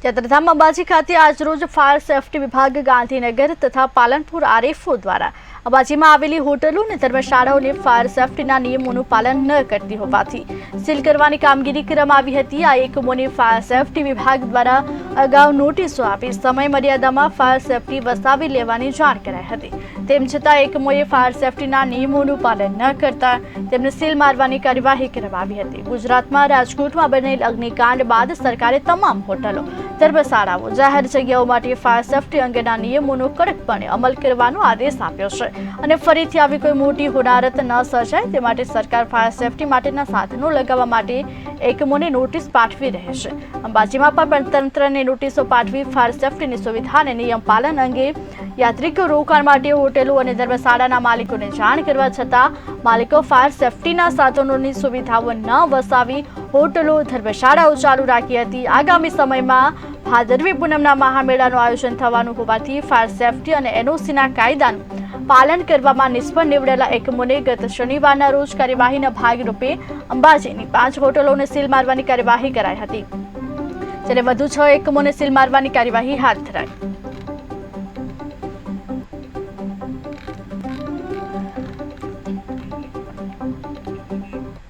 યાત્રાધામ અંબાજી ખાતે આજરોજ ફાયર સેફટી વિભાગ ગાંધીનગર તથા પાલનપુર આરએફઓ દ્વારા અંબાજીમાં આવેલી હોટલો અને ધર્મશાળાઓને ફાયર સેફટીના નિયમોનું પાલન ન કરતી હોવાથી સીલ કરવાની કામગીરી કરવામાં આવી હતી। આ એકમોને ફાયર સેફટી વિભાગ દ્વારા અગાઉ નોટિસો આપી સમય મર્યાદામાં ફાયર સેફટી વસાવી લેવાની જાણ કરાઈ હતી। તેમ છતાં એકમોએ ફાયર સેફટીના નિયમોનું પાલન ન કરતા તેમને સીલ મારવાની કાર્યવાહી કરવામાં આવી હતી। ગુજરાતમાં રાજકોટમાં બનેલ અગ્નિકાંડ બાદ સરકારે તમામ હોટલો ધર્મશાળાઓ જાહેર જગ્યાઓ માટે ફાયર સેફટી અંગેના નિયમોનો કડકપણે અમલ કરવાનો આદેશ આપ્યો છે અને ફરીથી આવી કોઈ મોટી હોનારત ન સર્જાય તે માટે સરકાર ફાયર સેફટી માટેના સાધનો લગાવવા માટે એકમોને નોટિસ પાઠવી રહી છે। અંબાજીમાં પણ તંત્રને નોટિસો પાઠવી ફાયર સેફટીની સુવિધા અને નિયમ પાલન અંગે યાત્રિકો રોકાણ માટે હોટેલો અને ધર્મશાળાના માલિકોને જાણ કરવા છતાં માલિકો ફાયર સેફટીના સાધનોની સુવિધાઓ ન વસાવી હોટલો ધર્મશાળાઓ ચાલુ રાખી હતી। આગામી સમયમાં ભાદરવી પૂનમના મહામેળાનું આયોજન થવાનું હોવાથી ફાયર સેફટી અને એનઓસીના કાયદાનું પાલન કરવામાં નિષ્ફળ નીવડેલા એકમોને ગત શનિવારના રોજ કાર્યવાહીના ભાગરૂપે અંબાજીની 5 હોટલોને સીલ મારવાની કાર્યવાહી કરાઈ હતી, જ્યારે વધુ 6 એકમોને સીલ મારવાની કાર્યવાહી હાથ ધરાઈ।